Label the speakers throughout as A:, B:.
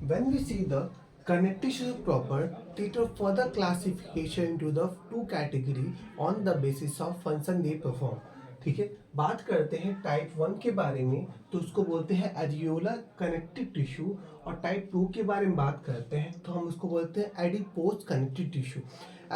A: When we see the connective tissue proper, Tito further classification into the two category on the basis of function they perform. ठीक है, बात करते हैं type 1 के बारे में, तो उसको बोलते हैं एडियोलर कनेक्टिव टिश्यू, और टाइप 2 के बारे में बात करते हैं तो हम उसको बोलते हैं adipose connective tissue.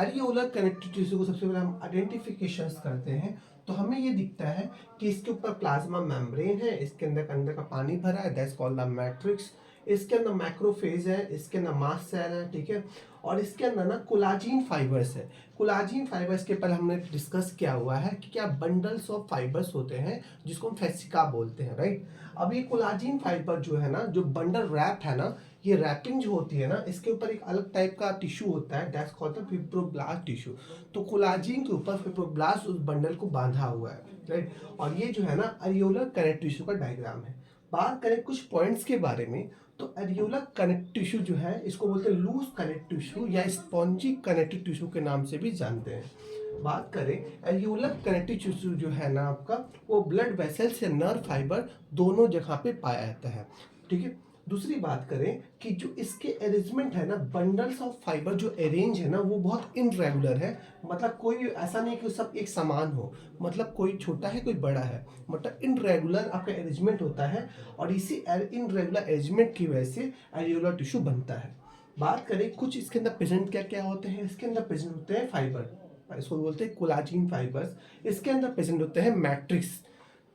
A: Areolar connective tissue को सबसे पहले हम आइडेंटिफिकेशन करते हैं, तो हमें ये दिखता है कि इसके ऊपर प्लाज्मा मेम्ब्रेन है, इसके अंदर का पानी भरा है, दैट्स कॉल्ड द मैट्रिक्स। इसके अंदर मैक्रोफेज है, इसके अंदर मास्ट सेल है, ठीक है, और इसके अंदर ना कोलाजीन फाइबर्स है। कोलाजीन फाइबर्स के पहले हमने डिस्कस किया हुआ है कि क्या बंडल्स ऑफ फाइबर्स होते हैं जिसको हम फेसिका बोलते हैं, राइट। अब ये कोलाजीन फाइबर जो है ना, जो बंडल रैप है ना, ये रैपिंग जो होती है ना, इसके ऊपर एक अलग टाइप का टिश्यू होता है, that's called the fibroblast tissue. तो कोलाजीन के ऊपर फिब्रोब्लास्ट उस बंडल को बांधा हुआ है, राइट। और ये जो है ना एरियोलर कनेक्टिव टिश्यू का डायग्राम है। बात करें कुछ पॉइंट्स के बारे में, तो एरियोलर कनेक्टिव टिश्यू जो है इसको बोलते हैं लूज कनेक्टिव टिश्यू या स्पॉन्जी कनेक्टिव टिश्यू के नाम से भी जानते हैं। बात करें एरियोलर कनेक्टिव टिश्यू जो है ना आपका, वो ब्लड वेसल्स या नर्व फाइबर दोनों जगह पे पाया जाता है, ठीक है। दूसरी बात करें कि जो इसके अरेंजमेंट है ना, बंडल्स ऑफ फाइबर जो अरेंज है ना, वो बहुत इनरेगुलर है। मतलब कोई ऐसा नहीं कि सब एक समान हो, मतलब कोई छोटा है कोई बड़ा है, मतलब इनरेगुलर आपका अरेंजमेंट होता है, और इसी इनरेगुलर अरेंजमेंट की वजह से एरियोलर टिश्यू बनता है। बात करें कुछ इसके अंदर प्रेजेंट क्या क्या होते हैं, इसके अंदर प्रेजेंट होते हैं फाइबर, इसको बोलते हैं कोलाजीन फाइबर्स। इसके अंदर प्रेजेंट होते हैं मैट्रिक्स,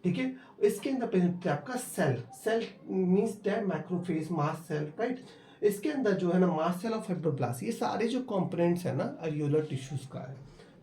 A: ठीक है। इसके अंदर प्रेजेंट है आपका cell, cell means that macrophage mast cell, right. इसके अंदर जो है ना मास्ट सेल और फाइब्रोब्लास्ट, ये सारे जो कंपोनेंट्स है ना एरियोलर टिश्यूज का है।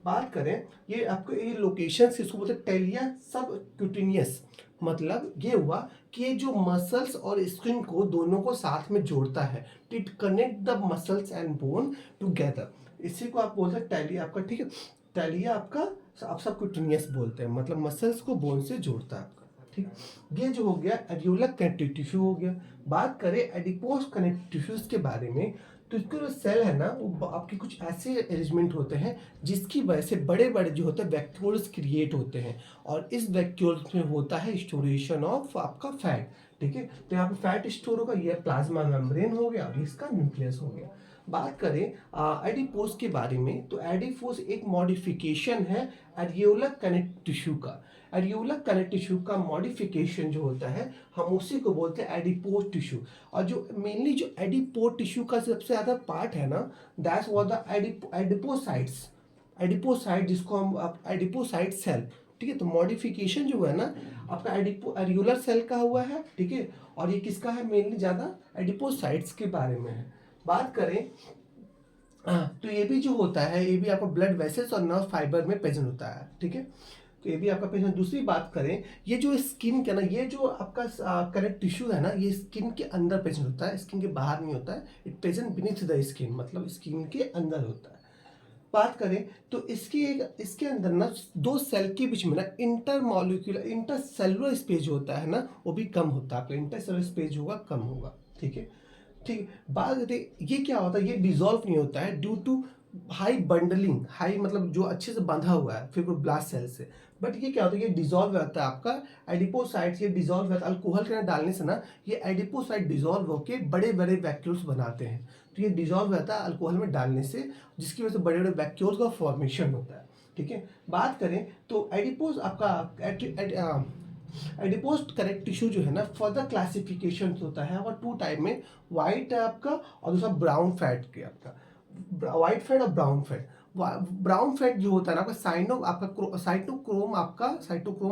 A: बात करें ये आपको ये लोकेशंस, इसको बोलते हैं टेलिया सब क्यूटिनियस। मतलब ये हुआ कि ये जो मसल्स और स्किन को दोनों को साथ में जोड़ता है, it connect the muscles and bone together, इसी को आप बोलते हैं टेलिया आपका, ठीक है। टेलिया आपका आप सब क्यूटिनियस बोलते हैं, मतलब मसल्स को बोन से जोड़ता है आपका, ठीक। ये जो हो गया एरियोलर कनेक्टिव टिश्यू हो गया। बात करें एडिपोज कनेक्टिव टिश्यूज के बारे में, तो इसके जो सेल है ना, वो आपके कुछ ऐसे अरेंजमेंट होते हैं जिसकी वजह से बड़े बड़े जो होते हैं वैक्यूल्स क्रिएट होते हैं, और इस वैक्यूल्स में होता है स्टोरेशन ऑफ आपका फैट, ठीक है। तो यहाँ पे फैट स्टोर होगा, ये प्लाज्मा मेम्ब्रेन हो गया और इसका न्यूक्लियस हो गया। बात करें एडिपोज के बारे में, तो एडिपोज एक मॉडिफिकेशन है एरियोलर कनेक्टिव टिश्यू का। एरियोलर कनेक्टिव टिश्यू का मॉडिफिकेशन जो होता है, हम उसी को बोलते हैं एडिपोज टिश्यू। और जो मेनली जो एडिपोज टिश्यू का सबसे ज़्यादा पार्ट है ना, that's was the adipocytes, adipocyte जिसको हम एडिपोसाइट सेल, ठीक है। तो मॉडिफिकेशन जो है ना आपका एरियोलर सेल का हुआ है, ठीक है, और ये किसका है, मेनली ज़्यादा एडिपोसाइट्स के बारे में है। बात करें तो ये भी जो होता है, ये भी आपका ब्लड वेसल्स और नर्व फाइबर में प्रेजेंट होता है, ठीक है। तो ये भी आपका प्रेजेंट। दूसरी बात करें, ये जो स्किन का ना, ये जो आपका कनेक्टिव टिश्यू है ना, ये स्किन के अंदर प्रेजेंट होता है, स्किन के बाहर नहीं होता है, it present beneath the skin, मतलब स्किन के अंदर होता है। बात करें तो इसके अंदर ना दो सेल के बीच में ना इंटरमॉलिक्यूलर इंटरसेलुलर स्पेस होता है ना, वो भी कम होता है, आपका इंटरसेलुलर स्पेस होगा कम होगा, ठीक है। ठीक, बात करते ये क्या होता है, ये डिजोल्व नहीं होता है due to high bundling, high मतलब जो अच्छे से बंधा हुआ है फिब्रोब्लास्ट सेल से। बट ये क्या होता है, ये डिजोल्व होता है आपका एडिपोसाइट्स, ये डिजोल्व होता है अल्कोहल के डालने से ना, ये एडिपोसाइट डिजोल्व होकर बड़े बड़े वैक्यूल्स बनाते हैं। तो ये डिजोल्व होता है अल्कोहल में डालने से, जिसकी वजह से बड़े बड़े वैक्यूल्स का फॉर्मेशन होता है, ठीक है। बात करें तो एडिपोज आपका एडिपोज कनेक्टिव टिश्यू जो है ना, फर्दर क्लासिफिकेशन होता है और टू टाइप में, वाइट है आपका और दूसरा ब्राउन फैट के आपका, वाइट फैट और ब्राउन फैट। ब्राउन फैट जो होता है ना आपका साइटोक्रोम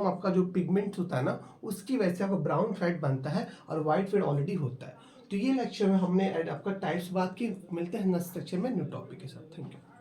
A: आपका जो पिगमेंट होता है ना, उसकी वजह से आपका ब्राउन फैट बनता है, और वाइट फैट ऑलरेडी होता है। तो ये लेक्चर में हमने आपका टाइप्स बात की। मिलते हैं नेक्स्ट लेक्चर में न्यू टॉपिक के साथ। Thank you.